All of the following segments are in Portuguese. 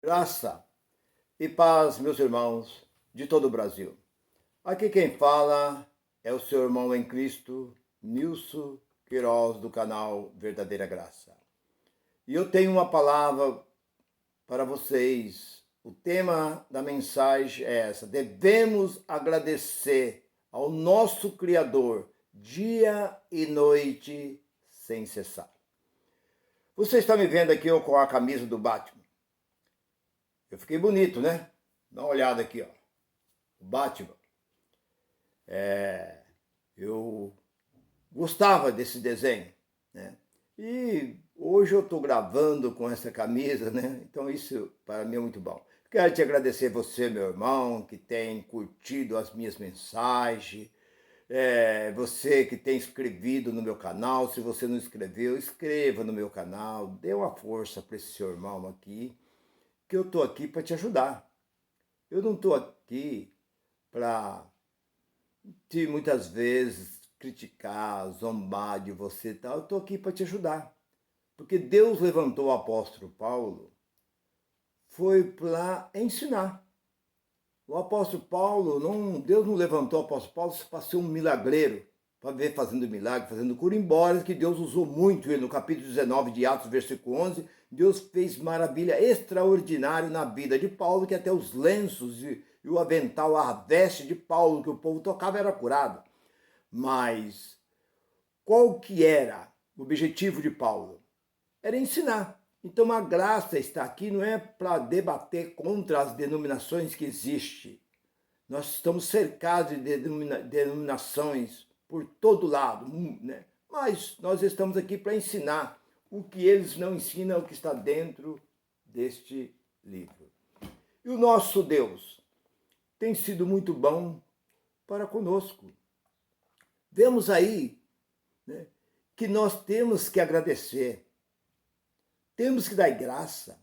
Graça e paz, meus irmãos de todo o Brasil. Aqui quem fala é o seu irmão em Cristo, Nilson Queiroz, do canal Verdadeira Graça. E eu tenho uma palavra para vocês. O tema da mensagem é essa: devemos agradecer ao nosso Criador dia e noite sem cessar. Você está me vendo aqui eu com a camisa do Batman. Eu fiquei bonito, né? Dá uma olhada aqui, ó. O Batman. Eu gostava desse desenho, né? E hoje eu estou gravando com essa camisa, né? Então isso para mim é muito bom. Quero te agradecer você, meu irmão, que tem curtido as minhas mensagens. Você que tem inscrevido no meu canal. Se você não inscreveu, inscreva no meu canal. Dê uma força para esse seu irmão aqui, que eu estou aqui para te ajudar. Eu não estou aqui para te muitas vezes criticar, zombar de você e tal. Eu estou aqui para te ajudar. Porque Deus levantou o apóstolo Paulo, foi para ensinar. O apóstolo Paulo, Deus não levantou o apóstolo Paulo para ser um milagreiro, para ver fazendo milagre, fazendo cura, embora que Deus usou muito ele. No capítulo 19 de Atos, versículo 11, Deus fez maravilha extraordinária na vida de Paulo, que até os lenços e o avental, a veste de Paulo que o povo tocava era curado. Mas qual que era o objetivo de Paulo? Era ensinar. Então a graça está aqui não é para debater contra as denominações que existem. Nós estamos cercados de denominações por todo lado, né? Mas nós estamos aqui para ensinar o que eles não ensinam, o que está dentro deste livro. E o nosso Deus tem sido muito bom para conosco. Vemos aí, né, que nós temos que agradecer, temos que dar graça.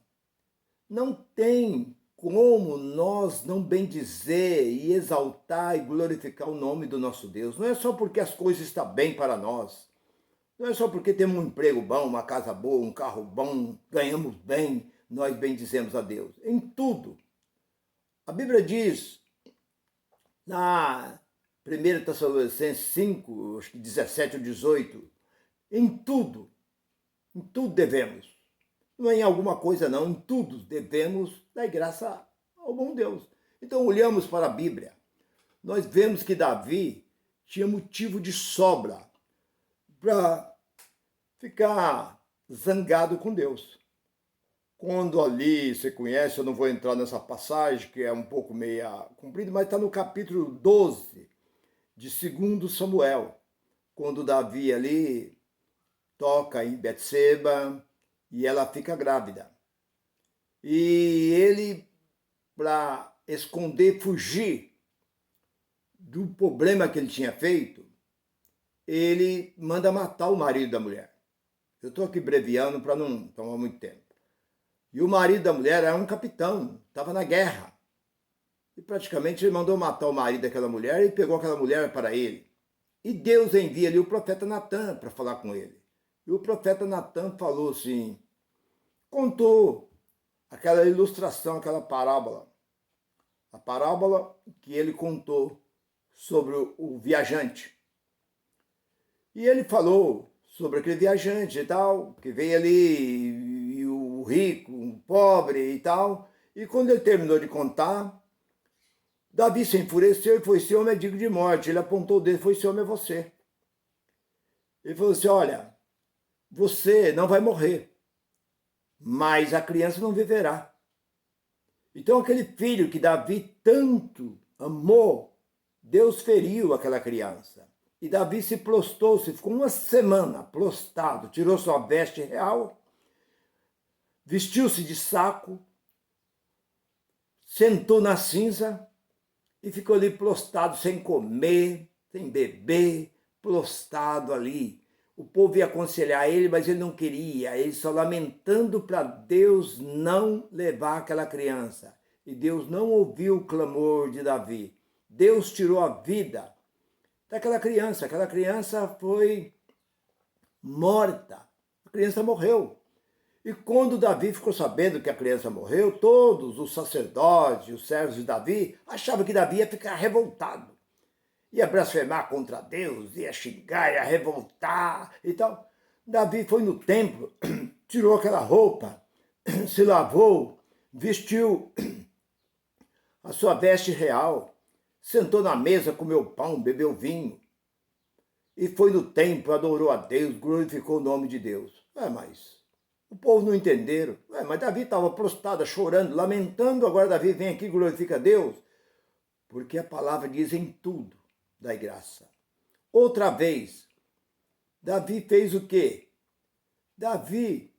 Não tem como nós não bendizer e exaltar e glorificar o nome do nosso Deus. Não é só porque as coisas estão bem para nós. Não é só porque temos um emprego bom, uma casa boa, um carro bom, ganhamos bem, nós bendizemos a Deus. Em tudo. A Bíblia diz, na 1 Tessalonicenses 5, acho que 17 ou 18, em tudo devemos. Não é em alguma coisa não, em tudo devemos dar graça ao bom Deus. Então olhamos para a Bíblia, nós vemos que Davi tinha motivo de sobra para ficar zangado com Deus. Quando ali, você conhece, eu não vou entrar nessa passagem, que é um pouco meia comprida, mas está no capítulo 12 de 2 Samuel, quando Davi ali toca em Betseba e ela fica grávida. E ele, para esconder, fugir do problema que ele tinha feito, ele manda matar o marido da mulher. Eu estou aqui abreviando para não tomar muito tempo. E o marido da mulher era um capitão, estava na guerra. E praticamente ele mandou matar o marido daquela mulher e pegou aquela mulher para ele. E Deus envia ali o profeta Natan para falar com ele. E o profeta Natan falou assim, contou aquela ilustração, aquela parábola. A parábola que ele contou sobre o viajante. E ele falou sobre aquele viajante e tal, que veio ali, e o rico, o pobre e tal. E quando ele terminou de contar, Davi se enfureceu e foi: esse homem é digno de morte. Ele apontou o dedo e foi: esse homem é você. Ele falou assim: olha, você não vai morrer, mas a criança não viverá. Então aquele filho que Davi tanto amou, Deus feriu aquela criança. E Davi se prostrou-se, ficou uma semana prostrado, tirou sua veste real, vestiu-se de saco, sentou na cinza e ficou ali prostrado, sem comer, sem beber, prostrado ali. O povo ia aconselhar ele, mas ele não queria, ele só lamentando para Deus não levar aquela criança. E Deus não ouviu o clamor de Davi. Deus tirou a vida daquela criança. Aquela criança foi morta. A criança morreu. E quando Davi ficou sabendo que a criança morreu, todos os sacerdotes, os servos de Davi, achavam que Davi ia ficar revoltado. Ia blasfemar contra Deus, ia xingar, ia revoltar e tal. Davi foi no templo, tirou aquela roupa, se lavou, vestiu a sua veste real, sentou na mesa, comeu pão, bebeu vinho, e foi no templo, adorou a Deus, glorificou o nome de Deus. Mas o povo não entenderam. Mas Davi estava prostrado, chorando, lamentando, agora Davi vem aqui e glorifica a Deus. Porque a palavra diz: em tudo dai graça. Outra vez, Davi fez o quê? Davi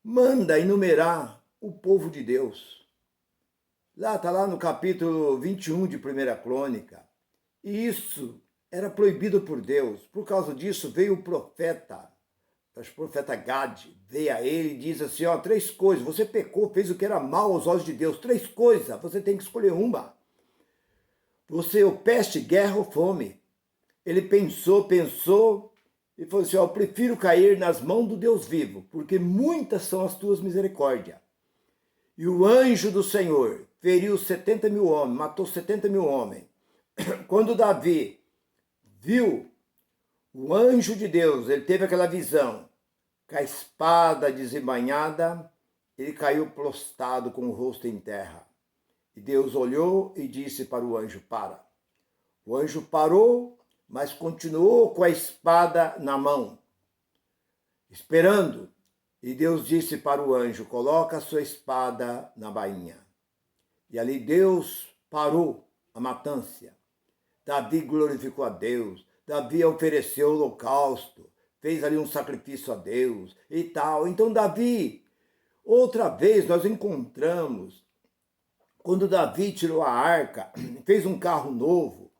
manda enumerar o povo de Deus. Lá está lá no capítulo 21 de 1 Crônica. E isso era proibido por Deus. Por causa disso veio o profeta Gade, veio a ele e diz assim: 3 coisas, você pecou, fez o que era mal aos olhos de Deus, 3 coisas, você tem que escolher uma. Você, ou peste, guerra ou fome. Ele pensou e falou assim: eu prefiro cair nas mãos do Deus vivo, porque muitas são as tuas misericórdias. E o anjo do Senhor feriu 70.000 homens, matou 70.000 homens. Quando Davi viu o anjo de Deus, ele teve aquela visão, com a espada desembainhada, ele caiu prostrado com o rosto em terra. E Deus olhou e disse para o anjo: para. O anjo parou, mas continuou com a espada na mão, esperando. E Deus disse para o anjo: coloca a sua espada na bainha. E ali Deus parou a matança. Davi glorificou a Deus. Davi ofereceu o holocausto, fez ali um sacrifício a Deus e tal. Então Davi, outra vez nós encontramos, quando Davi tirou a arca, fez um carro novo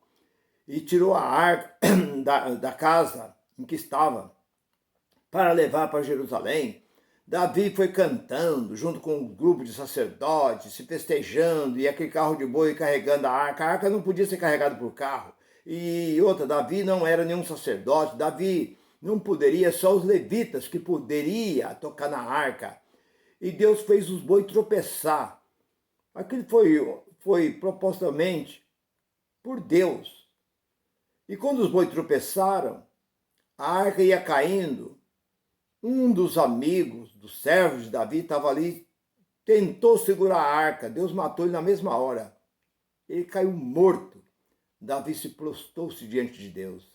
e tirou a arca da casa em que estava para levar para Jerusalém, Davi foi cantando junto com um grupo de sacerdotes, se festejando, e aquele carro de boi carregando a arca não podia ser carregada por carro. E outra, Davi não era nenhum sacerdote, Davi não poderia, só os levitas que poderia tocar na arca. E Deus fez os bois tropeçar. Aquilo foi propositalmente por Deus. E quando os bois tropeçaram, a arca ia caindo. Um dos amigos, dos servos de Davi, estava ali, tentou segurar a arca. Deus matou ele na mesma hora. Ele caiu morto. Davi se prostrou-se diante de Deus.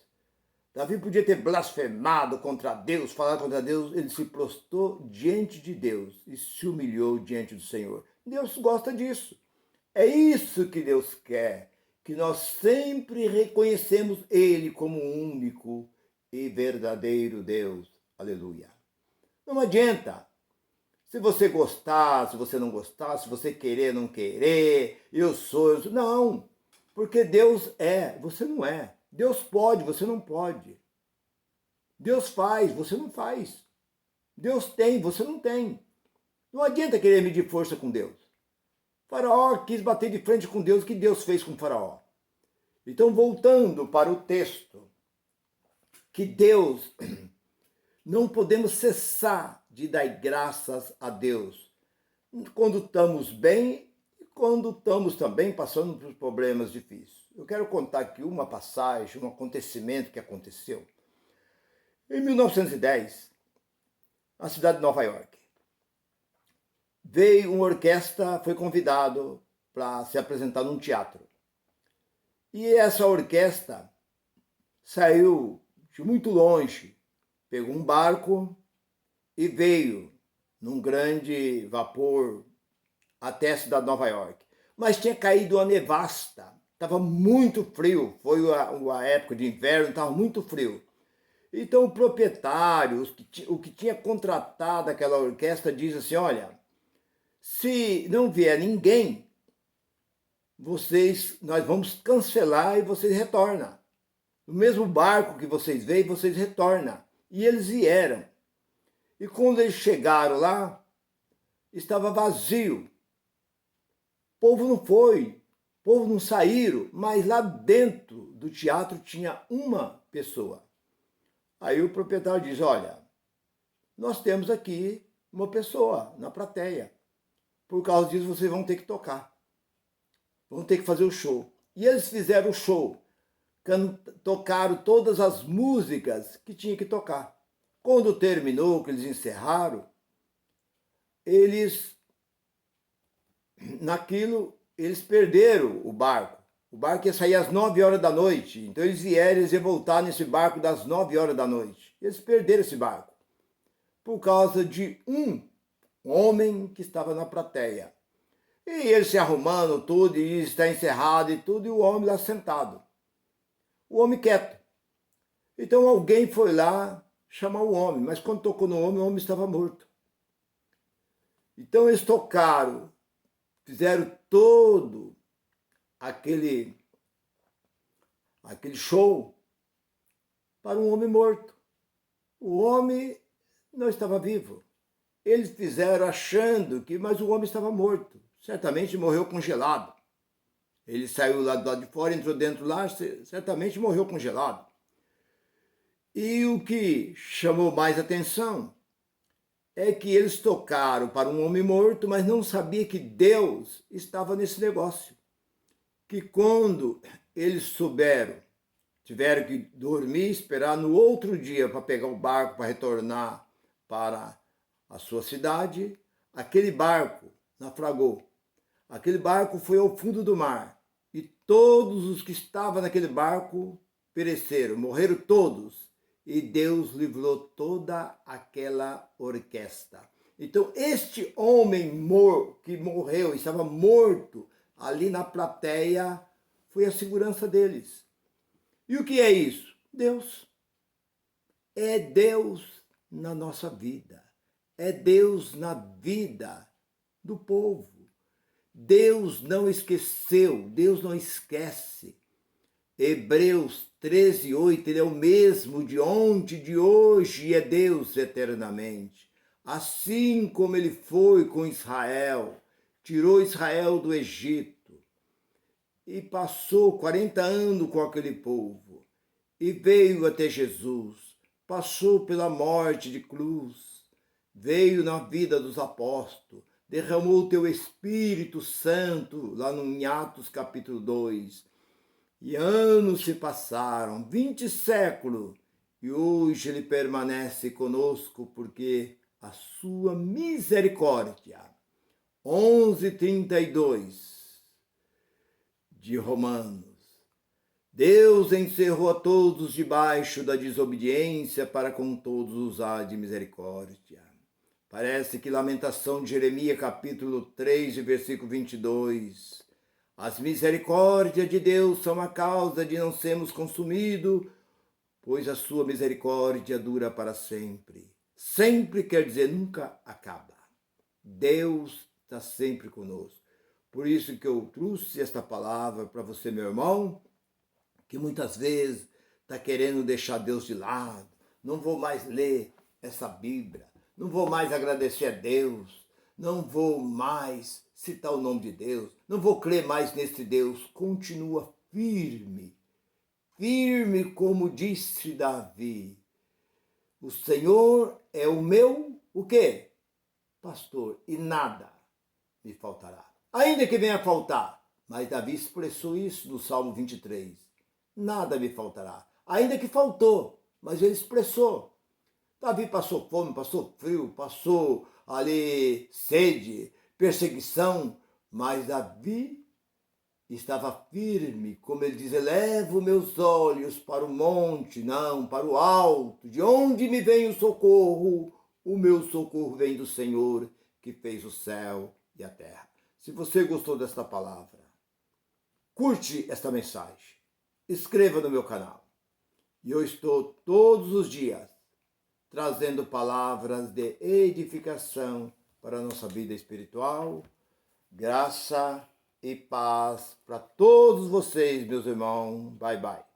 Davi podia ter blasfemado contra Deus, falado contra Deus. Ele se prostrou diante de Deus e se humilhou diante do Senhor. Deus gosta disso. É isso que Deus quer, que nós sempre reconhecemos Ele como o único e verdadeiro Deus. Aleluia. Não adianta. Se você gostar, se você não gostar, se você querer, não querer, eu sou. Não, porque Deus é, você não é. Deus pode, você não pode. Deus faz, você não faz. Deus tem, você não tem. Não adianta querer medir força com Deus. Faraó quis bater de frente com Deus, o que Deus fez com Faraó? Então, voltando para o texto, que Deus, não podemos cessar de dar graças a Deus, quando estamos bem e quando estamos também passando por problemas difíceis. Eu quero contar aqui uma passagem, um acontecimento que aconteceu. Em 1910, na cidade de Nova York, veio uma orquestra, foi convidado para se apresentar num teatro. E essa orquestra saiu de muito longe, pegou um barco e veio num grande vapor até a cidade de Nova York. Mas tinha caído uma nevasca, estava muito frio, foi a época de inverno, estava muito frio. Então o proprietário, o que tinha contratado aquela orquestra, diz assim: olha, se não vier ninguém, nós vamos cancelar e vocês retornam. No mesmo barco que vocês veem, vocês retornam. E eles vieram. E quando eles chegaram lá, estava vazio. O povo não foi, o povo não saíram, mas lá dentro do teatro tinha uma pessoa. Aí o proprietário diz: olha, nós temos aqui uma pessoa na plateia. Por causa disso, vocês vão ter que tocar. Vão ter que fazer o show. E eles fizeram o show. Tocaram todas as músicas que tinha que tocar. Quando terminou, que eles encerraram, eles perderam o barco. O barco ia sair às 9 horas da noite. Então eles iam voltar nesse barco das 9 horas da noite. Eles perderam esse barco por causa de um homem que estava na plateia. E ele se arrumando tudo, e está encerrado e tudo, e o homem lá sentado. O homem quieto. Então alguém foi lá chamar o homem, mas quando tocou no homem, o homem estava morto. Então eles tocaram, fizeram todo aquele show para um homem morto. O homem não estava vivo. Eles fizeram achando mas o homem estava morto. Certamente morreu congelado. Ele saiu lá do lado de fora, entrou dentro lá, certamente morreu congelado. E o que chamou mais atenção é que eles tocaram para um homem morto, mas não sabia que Deus estava nesse negócio. Que quando eles souberam, tiveram que dormir, esperar no outro dia para pegar o barco para retornar para a sua cidade, aquele barco naufragou. Aquele barco foi ao fundo do mar e todos os que estavam naquele barco pereceram, morreram todos. E Deus livrou toda aquela orquestra. Então, este homem que morreu, estava morto ali na plateia, foi a segurança deles. E o que é isso? Deus. É Deus na nossa vida. É Deus na vida do povo. Deus não esqueceu, Deus não esquece. Hebreus 13:8, ele é o mesmo de ontem, de hoje, e é Deus eternamente. Assim como ele foi com Israel, tirou Israel do Egito e passou 40 anos com aquele povo e veio até Jesus, passou pela morte de cruz, veio na vida dos apóstolos, derramou o teu Espírito Santo lá no Atos capítulo 2. E anos se passaram, 20 séculos, e hoje ele permanece conosco porque a sua misericórdia. 11:32 de Romanos. Deus encerrou a todos debaixo da desobediência para com todos usar de misericórdia. Parece que Lamentação de Jeremias, capítulo 3, versículo 22. As misericórdias de Deus são a causa de não sermos consumidos, pois a sua misericórdia dura para sempre. Sempre quer dizer nunca acaba. Deus está sempre conosco. Por isso que eu trouxe esta palavra para você, meu irmão, que muitas vezes está querendo deixar Deus de lado. Não vou mais ler essa Bíblia. Não vou mais agradecer a Deus. Não vou mais citar o nome de Deus, não vou crer mais nesse Deus. Continua firme, firme como disse Davi. O Senhor é o meu, o quê? Pastor, e nada me faltará. Ainda que venha a faltar, mas Davi expressou isso no Salmo 23. Nada me faltará. Ainda que faltou, mas ele expressou. Davi passou fome, passou frio, passou ali sede, perseguição, mas Davi estava firme, como ele diz, elevo meus olhos para o monte, não, para o alto, de onde me vem o socorro? O meu socorro vem do Senhor, que fez o céu e a terra. Se você gostou desta palavra, curte esta mensagem, inscreva no meu canal. E eu estou todos os dias trazendo palavras de edificação para a nossa vida espiritual. Graça e paz para todos vocês, meus irmãos. Bye, bye.